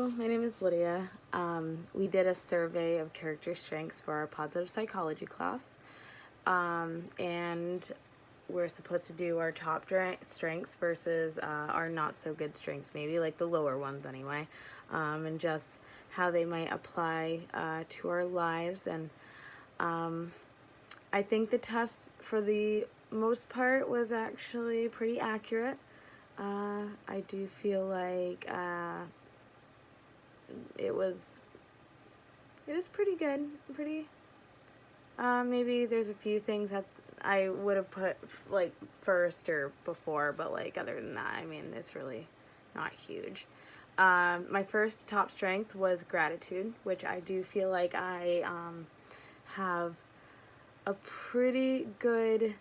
Hello, my name is Lydia. We did a survey of character strengths for our positive psychology class, and we're supposed to do our top strengths versus our not so good strengths, maybe like the lower ones anyway, and just how they might apply to our lives. And I think the test for the most part was actually pretty accurate. I do feel like it was pretty good. Pretty. Maybe there's a few things that I would have put like first or before, but like other than that, I mean, it's really not huge. My first top strength was gratitude, which I do feel like I have a pretty good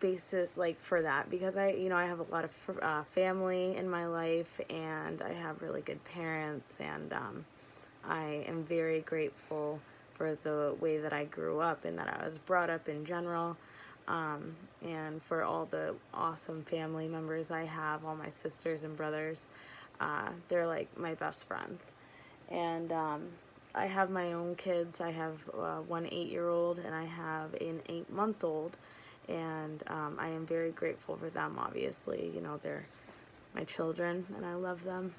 basis like for that, because I have a lot of family in my life, and I have really good parents, and I am very grateful for the way that I grew up and that I was brought up in general, and for all the awesome family members I have, all my sisters and brothers. They're like my best friends. And I have my own kids. I have one 8-year-old and I have an 8-month-old, and I am very grateful for them, obviously. They're my children and I love them.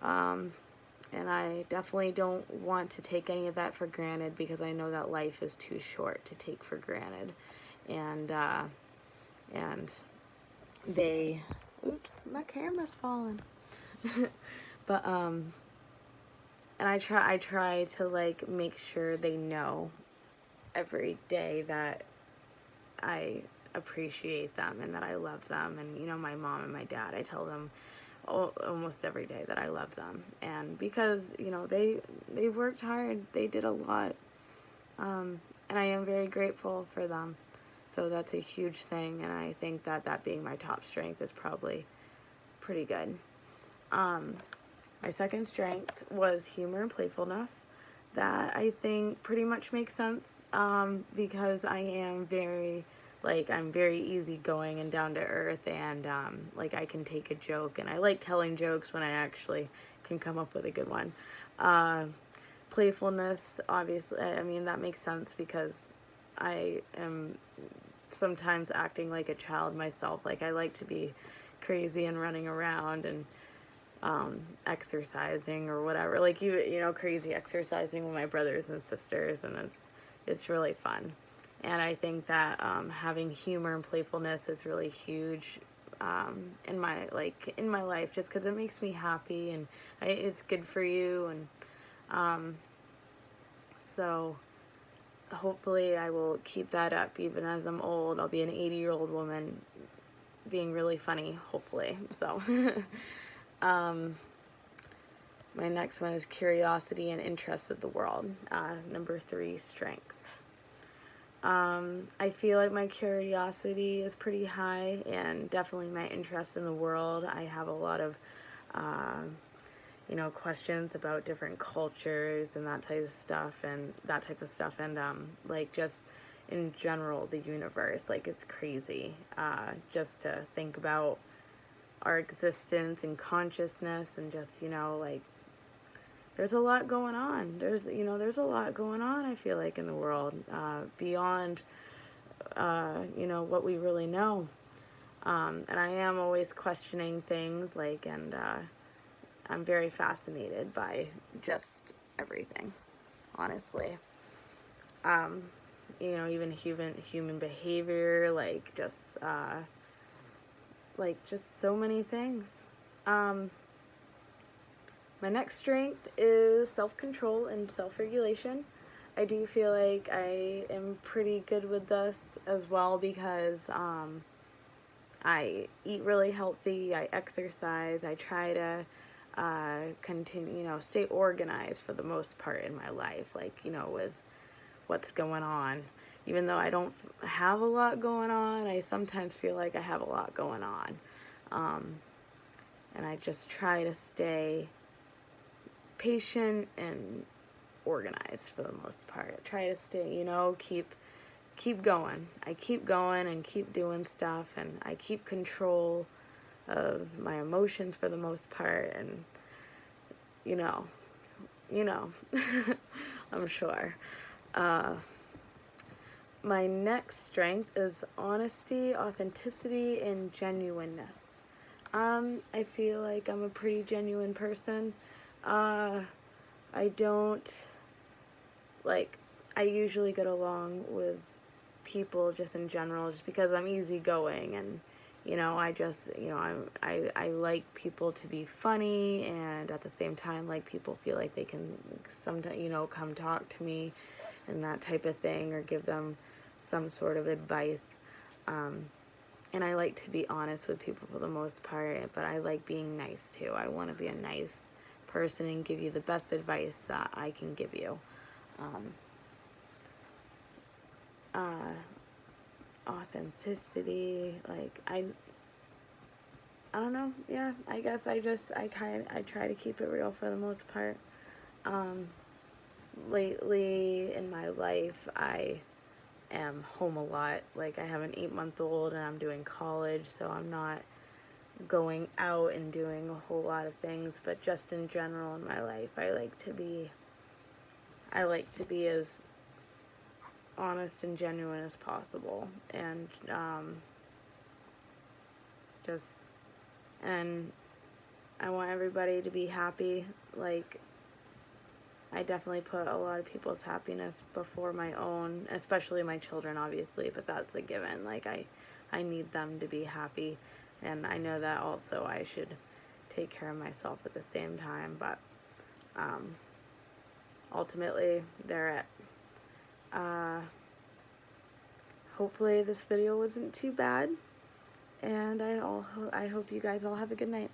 And I definitely don't want to take any of that for granted, because I know that life is too short to take for granted. And they, oops, my camera's falling. But and I try to like make sure they know every day that I appreciate them and that I love them. And my mom and my dad, I tell them almost every day that I love them. And because they worked hard, they did a lot, and I am very grateful for them. So that's a huge thing, and I think that being my top strength is probably pretty good. My second strength was humor and playfulness. That I think pretty much makes sense, because I am I'm very easygoing and down to earth, and I can take a joke, and I like telling jokes when I actually can come up with a good one. Playfulness, obviously, I mean, that makes sense because I am sometimes acting like a child myself. Like, I like to be crazy and running around and exercising or whatever, like crazy exercising with my brothers and sisters, and it's really fun. And I think that having humor and playfulness is really huge in my life, just because it makes me happy, and it's good for you. And so hopefully I will keep that up even as I'm old. I'll be an 80-year-old woman being really funny, hopefully. So my next one is curiosity and interest of the world. Number 3, strength. I feel like my curiosity is pretty high, and definitely my interest in the world. I have a lot of, questions about different cultures and that type of stuff, and just in general, the universe. Like, it's crazy, just to think about our existence and consciousness, and just, there's a lot going on. There's a lot going on, I feel like, in the world, beyond, what we really know. And I am always questioning things, and I'm very fascinated by just everything, honestly. Even human behavior, just so many things. My next strength is self-control and self-regulation. I do feel like I am pretty good with this as well, because I eat really healthy, I exercise, I try to stay organized for the most part in my life, with what's going on. Even though I don't have a lot going on, I sometimes feel like I have a lot going on. And I just try to stay patient and organized for the most part. I try to stay, keep going. I keep going and keep doing stuff, and I keep control of my emotions for the most part, and you know, I'm sure. My next strength is honesty, authenticity, and genuineness. I feel like I'm a pretty genuine person. Uh, I don't, like, I usually get along with people just in general just because I'm easygoing, and I just, I like people to be funny, and at the same time, like, people feel like they can sometimes, come talk to me and that type of thing, or give them some sort of advice. Um, and I like to be honest with people for the most part, but I like being nice too. I want to be a nice person and give you the best advice that I can give you. Um, uh, Authenticity, like, I don't know. Yeah, I guess I try to keep it real for the most part. Um, Lately in my life, I am home a lot. Like, I have an 8-month-old and I'm doing college, so I'm not going out and doing a whole lot of things, but just in general in my life, I like to be as honest and genuine as possible, and just, and I want everybody to be happy. Like, I definitely put a lot of people's happiness before my own, especially my children, obviously, but that's a given. Like, I need them to be happy, and I know that also I should take care of myself at the same time, but um, ultimately, they're it. Uh, Hopefully this video wasn't too bad, and I hope you guys all have a good night.